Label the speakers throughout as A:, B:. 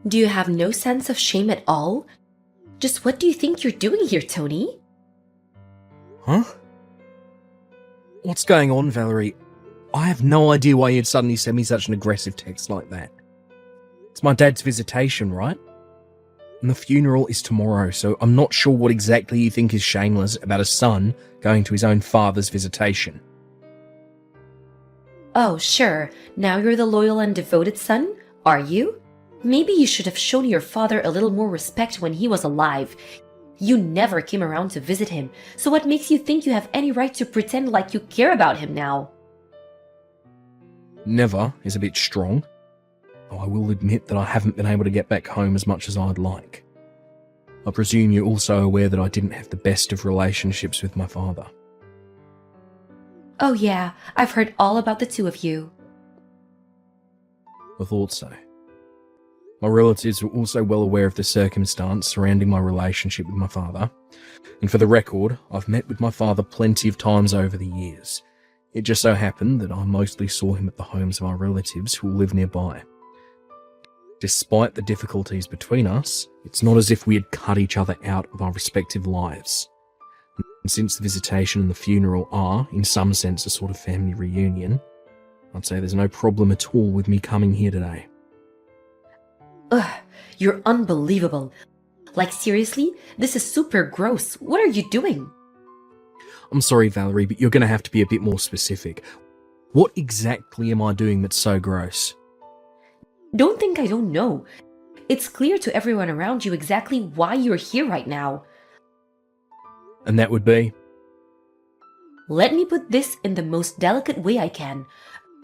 A: Do you have no sense of shame at all? Just what do you think you're doing here, Tony?
B: Huh? What's going on, Valerie? I have no idea why you'd suddenly send me such an aggressive text like that. It's my dad's visitation, right? And the funeral is tomorrow, so I'm not sure what exactly you think is shameless about a son going to his own father's visitation.
A: Oh, sure. Now you're the loyal and devoted son, are you? Maybe you should have shown your father a little more respect when he was alive. You never came around to visit him, so what makes you think you have any right to pretend like you care about him now?
B: Never is a bit strong. Oh, I will admit that I haven't been able to get back home as much as I'd like. I presume you're also aware that I didn't have the best of relationships with my father.
A: Oh yeah, I've heard all about the two of you.
B: I thought so. My relatives were also well aware of the circumstance surrounding my relationship with my father, and for the record, I've met with my father plenty of times over the years. It just so happened that I mostly saw him at the homes of our relatives who live nearby. Despite the difficulties between us, it's not as if we had cut each other out of our respective lives. And since the visitation and the funeral are, in some sense, a sort of family reunion, I'd say there's no problem at all with me coming here today.
A: Ugh, you're unbelievable. Like seriously, this is super gross. What are you doing?
B: I'm sorry, Valerie, but you're going to have to be a bit more specific. What exactly am I doing that's so gross?
A: Don't think I don't know. It's clear to everyone around you exactly why you're here right now.
B: And that would be?
A: Let me put this in the most delicate way I can.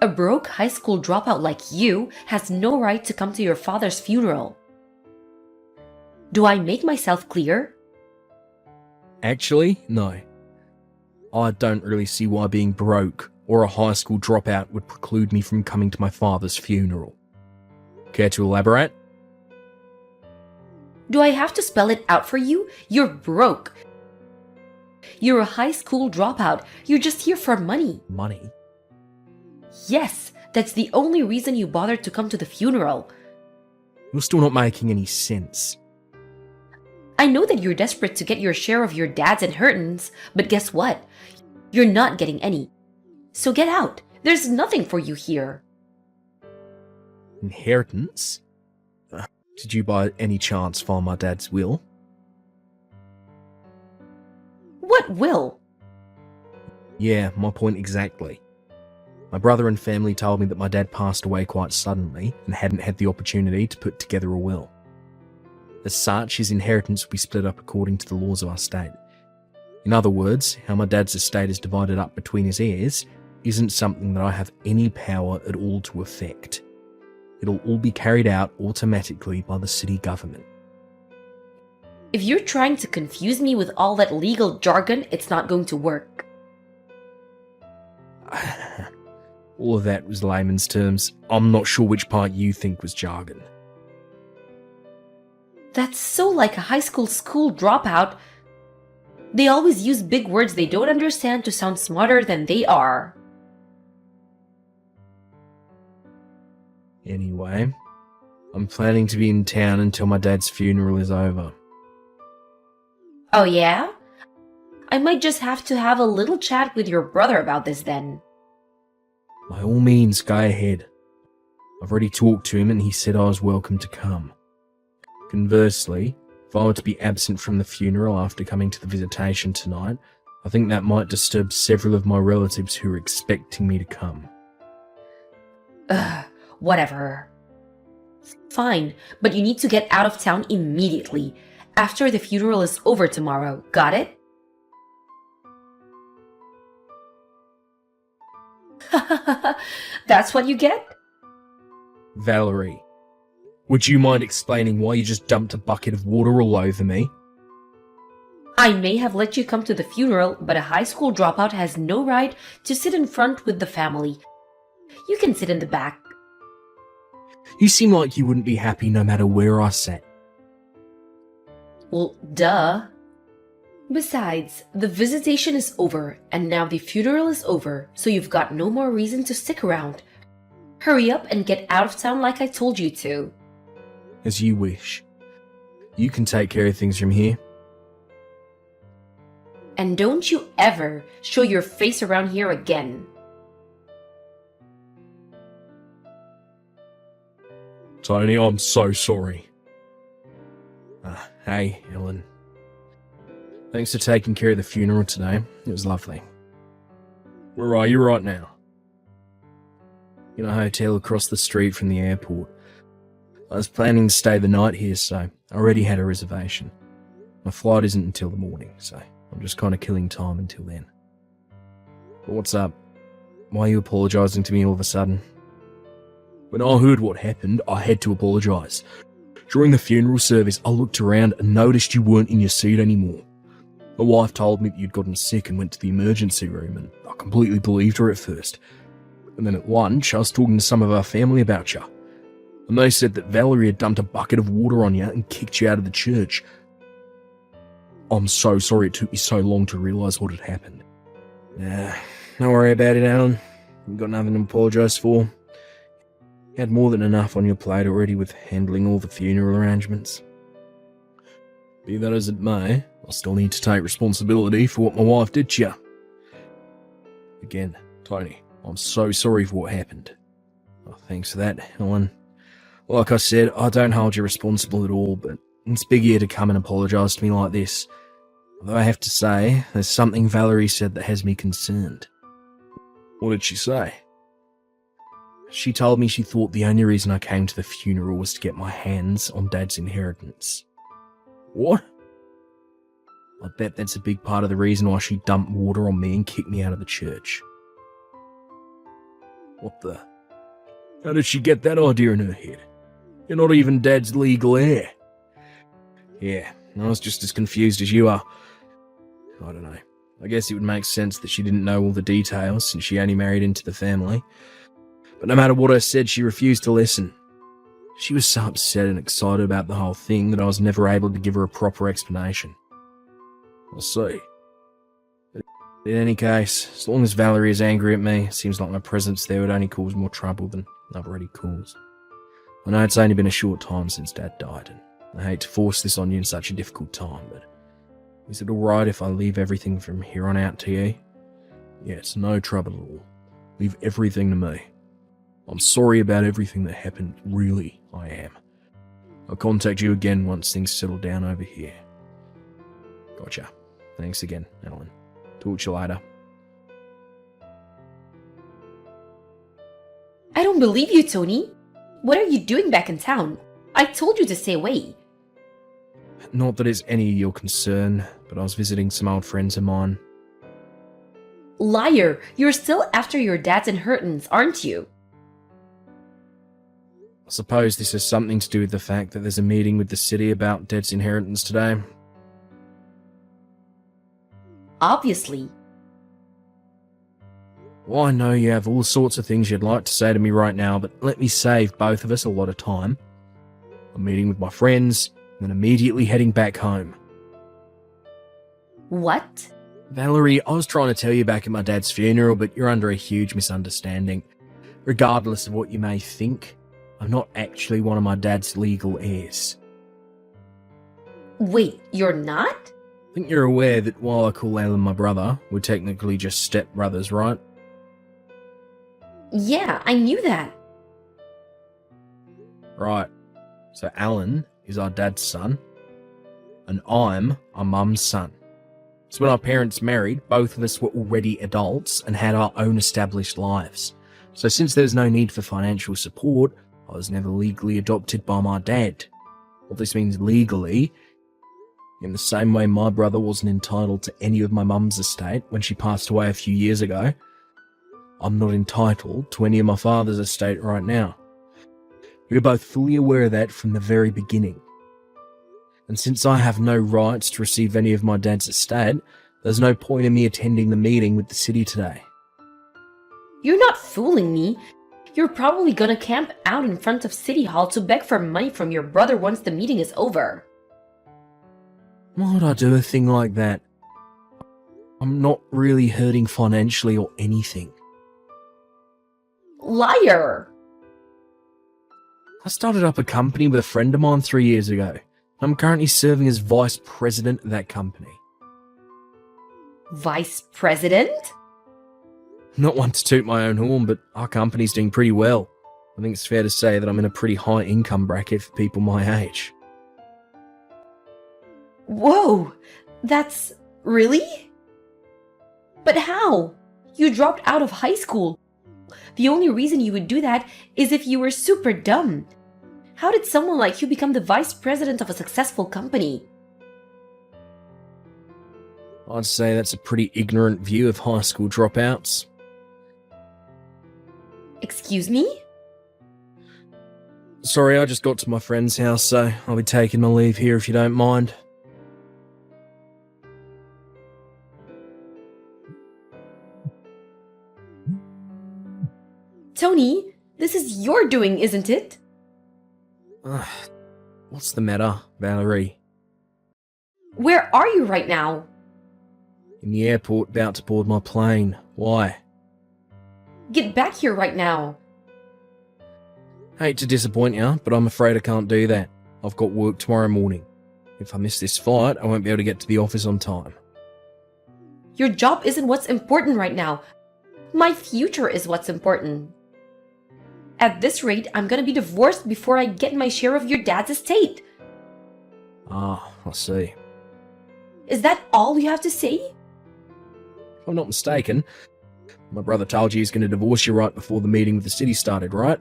A: A broke high school dropout like you has no right to come to your father's funeral. Do I make myself clear?
B: Actually, no. I don't really see why being broke or a high school dropout would preclude me from coming to my father's funeral. Care to elaborate?
A: Do I have to spell it out for you? You're broke. You're a high school dropout. You're just here for money.
B: Money?
A: Yes, that's the only reason you bothered to come to the funeral.
B: You're still not making any sense.
A: I know that you're desperate to get your share of your dad's inheritance, but guess what? You're not getting any. So get out. There's nothing for you here.
B: Inheritance? Did you by any chance find my dad's will?
A: What will?
B: Yeah, my point exactly. My brother and family told me that my dad passed away quite suddenly and hadn't had the opportunity to put together a will. As such, his inheritance will be split up according to the laws of our state. In other words, how my dad's estate is divided up between his heirs isn't something that I have any power at all to affect. It'll all be carried out automatically by the city government.
A: If you're trying to confuse me with all that legal jargon, it's not going to work.
B: All of that was layman's terms. I'm not sure which part you think was jargon.
A: That's so like a high school dropout. They always use big words they don't understand to sound smarter than they are.
B: Anyway, I'm planning to be in town until my dad's funeral is over.
A: Oh yeah? I might just have to have a little chat with your brother about this then.
B: By all means, go ahead. I've already talked to him and he said I was welcome to come. Conversely, if I were to be absent from the funeral after coming to the visitation tonight, I think that might disturb several of my relatives who are expecting me to come.
A: Ugh, whatever. Fine, but you need to get out of town immediately, after the funeral is over tomorrow, got it? That's what you get?
B: Valerie, would you mind explaining why you just dumped a bucket of water all over me?
A: I may have let you come to the funeral, but a high school dropout has no right to sit in front with the family. You can sit in the back.
B: You seem like you wouldn't be happy no matter where I sat.
A: Well, duh. Besides, the visitation is over, and now the funeral is over, so you've got no more reason to stick around. Hurry up and get out of town like I told you to.
B: As you wish. You can take care of things from here.
A: And don't you ever show your face around here again.
B: Tony, I'm so sorry. Hey, Ellen. Thanks for taking care of the funeral today. It was lovely. Where are you right now? In a hotel across the street from the airport. I was planning to stay the night here, so I already had a reservation. My flight isn't until the morning, so I'm just kind of killing time until then. But what's up? Why are you apologising to me all of a sudden? When I heard what happened, I had to apologise. During the funeral service, I looked around and noticed you weren't in your seat anymore. My wife told me that you'd gotten sick and went to the emergency room, and I completely believed her at first. And then at lunch, I was talking to some of our family about you. And they said that Valerie had dumped a bucket of water on you and kicked you out of the church. I'm so sorry it took me so long to realise what had happened. Don't worry about it, Alan. You've got nothing to apologise for. You had more than enough on your plate already with handling all the funeral arrangements. Be that as it may, I still need to take responsibility for what my wife did to you. Again, Tony, I'm so sorry for what happened. Oh, thanks for that, Ellen. Like I said, I don't hold you responsible at all, but it's big of you to come and apologise to me like this. Although I have to say, there's something Valerie said that has me concerned. What did she say? She told me she thought the only reason I came to the funeral was to get my hands on Dad's inheritance. What? I bet that's a big part of the reason why she dumped water on me and kicked me out of the church. What the? How did she get that idea in her head? You're not even Dad's legal heir. Yeah, I was just as confused as you are. I don't know. I guess it would make sense that she didn't know all the details since she only married into the family. But no matter what I said, she refused to listen. She was so upset and excited about the whole thing that I was never able to give her a proper explanation. I see. But in any case, as long as Valerie is angry at me, it seems like my presence there would only cause more trouble than I've already caused. I know it's only been a short time since Dad died, and I hate to force this on you in such a difficult time, but is it alright if I leave everything from here on out to you? Yeah, it's no trouble at all. Leave everything to me. I'm sorry about everything that happened, really, I am. I'll contact you again once things settle down over here. Gotcha. Thanks again, Alan. Talk to you later.
A: I don't believe you, Tony. What are you doing back in town? I told you to stay away.
B: Not that it's any of your concern, but I was visiting some old friends of mine.
A: Liar! You're still after your dad's inheritance, aren't you?
B: I suppose this has something to do with the fact that there's a meeting with the city about Dad's inheritance today.
A: Obviously.
B: Well, I know you have all sorts of things you'd like to say to me right now, but let me save both of us a lot of time. I'm meeting with my friends, and then immediately heading back home.
A: What?
B: Valerie, I was trying to tell you back at my dad's funeral, but you're under a huge misunderstanding. Regardless of what you may think, I'm not actually one of my dad's legal heirs.
A: Wait, you're not?
B: I think you're aware that while I call Alan my brother, we're technically just step-brothers, right?
A: Yeah, I knew that.
B: Right. So Alan is our dad's son, and I'm our mum's son. So when our parents married, both of us were already adults and had our own established lives. So since there's no need for financial support, I was never legally adopted by my dad. What this means legally, in the same way my brother wasn't entitled to any of my mum's estate when she passed away a few years ago, I'm not entitled to any of my father's estate right now. We were both fully aware of that from the very beginning. And since I have no rights to receive any of my dad's estate, there's no point in me attending the meeting with the city today.
A: You're not fooling me. You're probably gonna camp out in front of City Hall to beg for money from your brother once the meeting is over.
B: Why would I do a thing like that? I'm not really hurting financially or anything.
A: Liar!
B: I started up a company with a friend of mine 3 years ago. I'm currently serving as vice president of that company.
A: Vice president?
B: Not one to toot my own horn, but our company's doing pretty well. I think it's fair to say that I'm in a pretty high income bracket for people my age.
A: Whoa, that's... really? But how? You dropped out of high school. The only reason you would do that is if you were super dumb. How did someone like you become the vice president of a successful company?
B: I'd say that's a pretty ignorant view of high school dropouts.
A: Excuse me?
B: Sorry, I just got to my friend's house, so I'll be taking my leave here if you don't mind.
A: Tony, this is your doing, isn't it?
B: What's the matter, Valerie?
A: Where are you right now?
B: In the airport, about to board my plane. Why?
A: Get back here right now.
B: Hate to disappoint you, but I'm afraid I can't do that. I've got work tomorrow morning. If I miss this flight, I won't be able to get to the office on time.
A: Your job isn't what's important right now. My future is what's important. At this rate, I'm gonna be divorced before I get my share of your dad's estate.
B: Ah, I see.
A: Is that all you have to say?
B: If I'm not mistaken, my brother told you he's going to divorce you right before the meeting with the city started, right?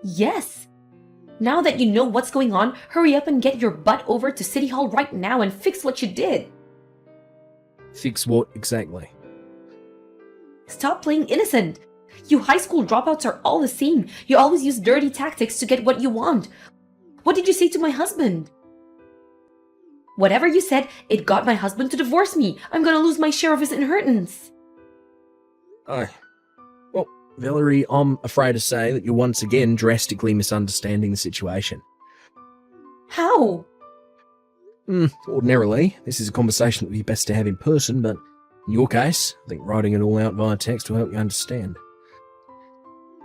A: Yes. Now that you know what's going on, hurry up and get your butt over to City Hall right now and fix what you did.
B: Fix what exactly?
A: Stop playing innocent. You high school dropouts are all the same. You always use dirty tactics to get what you want. What did you say to my husband? Whatever you said, it got my husband to divorce me. I'm gonna lose my share of his inheritance.
B: Oh. Well, Valerie, I'm afraid to say that you're once again drastically misunderstanding the situation.
A: How?
B: Ordinarily, this is a conversation that would be best to have in person, but in your case, I think writing it all out via text will help you understand.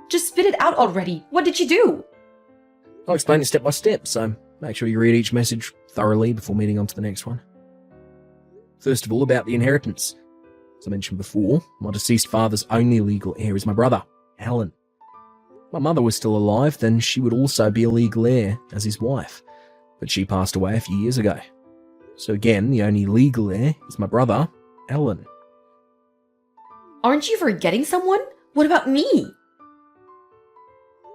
A: Just spit it out already. What did you do?
B: I'll explain it step by step, so make sure you read each message thoroughly before moving on to the next one. First of all, about the inheritance. As I mentioned before, my deceased father's only legal heir is my brother, Alan. If my mother was still alive, then she would also be a legal heir as his wife, but she passed away a few years ago. So again, the only legal heir is my brother, Alan.
A: Aren't you forgetting someone? What about me?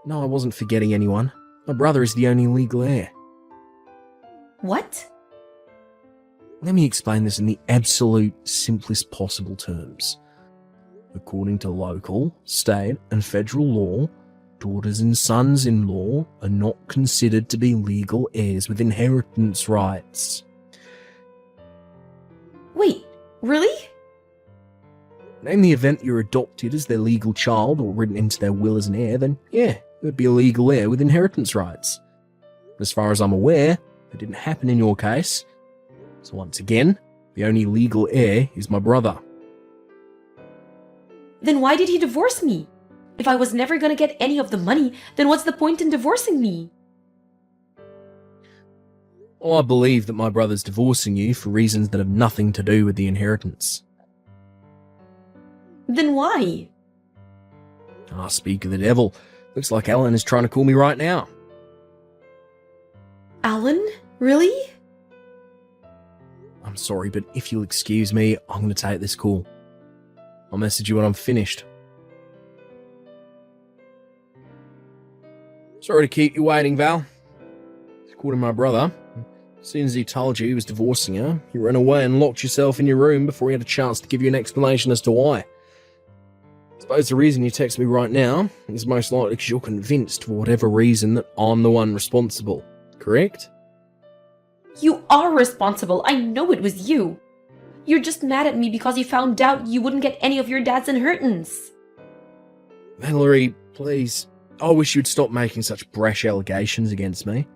B: No, I wasn't forgetting anyone. My brother is the only legal heir.
A: What?
B: Let me explain this in the absolute simplest possible terms. According to local, state, and federal law, daughters and sons-in-law are not considered to be legal heirs with inheritance rights.
A: Wait, really?
B: In the event you're adopted as their legal child or written into their will as an heir, then yeah, you would be a legal heir with inheritance rights. As far as I'm aware, it didn't happen in your case. So once again, the only legal heir is my brother.
A: Then why did he divorce me? If I was never gonna get any of the money, then what's the point in divorcing me?
B: Well, I believe that my brother's divorcing you for reasons that have nothing to do with the inheritance.
A: Then why?
B: Ah, speak of the devil. Looks like Alan is trying to call me right now.
A: Alan? Really?
B: I'm sorry, but if you'll excuse me, I'm going to take this call. I'll message you when I'm finished. Sorry to keep you waiting, Val. According to my brother, as soon as he told you he was divorcing you, you ran away and locked yourself in your room before he had a chance to give you an explanation as to why. I suppose the reason you text me right now is most likely because you're convinced, for whatever reason, that I'm the one responsible. Correct?
A: You are responsible. I know it was you. You're just mad at me because you found out you wouldn't get any of your dad's inheritance.
B: Valerie, please. I wish you'd stop making such brash allegations against me.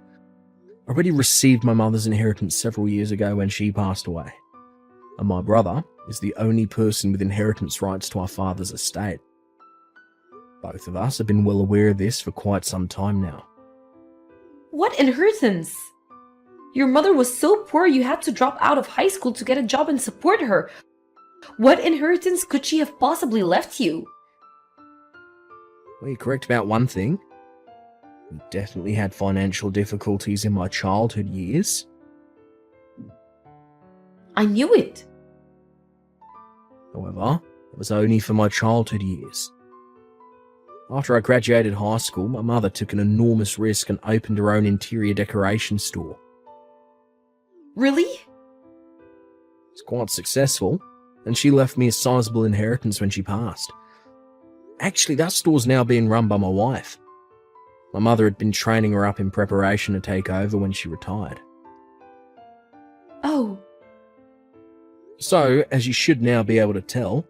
B: I already received my mother's inheritance several years ago when she passed away. And my brother is the only person with inheritance rights to our father's estate. Both of us have been well aware of this for quite some time now.
A: What inheritance? Your mother was so poor you had to drop out of high school to get a job and support her. What inheritance could she have possibly left you?
B: Well, you're correct about one thing. We definitely had financial difficulties in my childhood years.
A: I knew it.
B: However, it was only for my childhood years. After I graduated high school, my mother took an enormous risk and opened her own interior decoration store.
A: Really?
B: It's quite successful, and she left me a sizable inheritance when she passed. Actually, that store's now being run by my wife. My mother had been training her up in preparation to take over when she retired.
A: Oh.
B: So, as you should now be able to tell,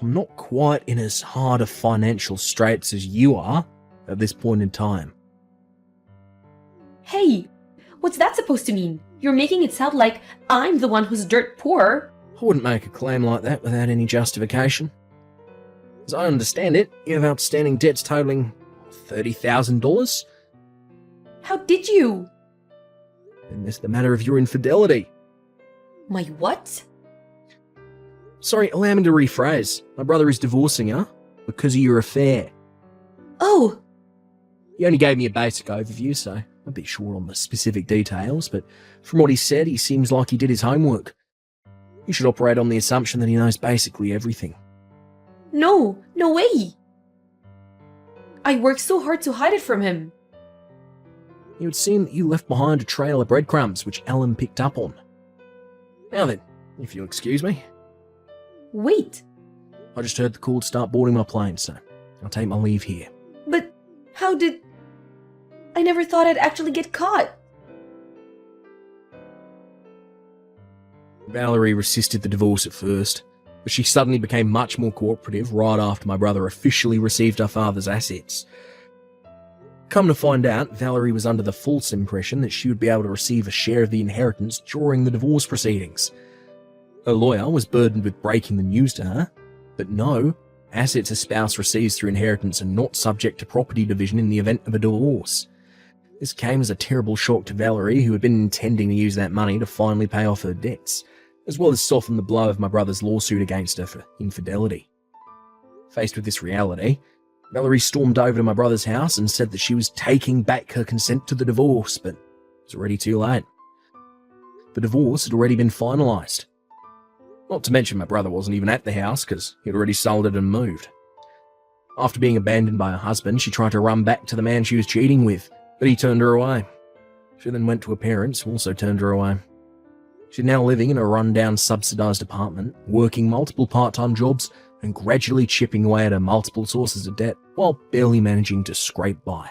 B: I'm not quite in as hard of financial straits as you are at this point in time.
A: Hey, what's that supposed to mean? You're making it sound like I'm the one who's dirt poor.
B: I wouldn't make a claim like that without any justification. As I understand it, you have outstanding debts totaling $30,000.
A: How did you?
B: And there's the matter of your infidelity.
A: My what?
B: Sorry, allow me to rephrase. My brother is divorcing her because of your affair.
A: Oh,
B: He only gave me a basic overview, so I'm a bit short on the specific details, but from what he said, he seems like he did his homework. You should operate on the assumption that he knows basically everything.
A: no way. I worked so hard to hide it from him.
B: It would seem that you left behind a trail of breadcrumbs which Alan picked up on. Now then, if you'll excuse me,
A: Wait,
B: I just heard the call to start boarding my plane, so I'll take my leave here.
A: but how did... I never thought I'd actually get caught.
B: Valerie resisted the divorce at first, but she suddenly became much more cooperative right after my brother officially received her father's assets. Come to find out, Valerie was under the false impression that she would be able to receive a share of the inheritance during the divorce proceedings. Her lawyer was burdened with breaking the news to her, but no, assets a spouse receives through inheritance are not subject to property division in the event of a divorce. This came as a terrible shock to Valerie, who had been intending to use that money to finally pay off her debts, as well as soften the blow of my brother's lawsuit against her for infidelity. Faced with this reality, Valerie stormed over to my brother's house and said that she was taking back her consent to the divorce, but it was already too late. The divorce had already been finalised. Not to mention my brother wasn't even at the house because he'd already sold it and moved. After being abandoned by her husband, she tried to run back to the man she was cheating with, but he turned her away. She then went to her parents, who also turned her away. She's now living in a run-down subsidised apartment, working multiple part-time jobs and gradually chipping away at her multiple sources of debt while barely managing to scrape by.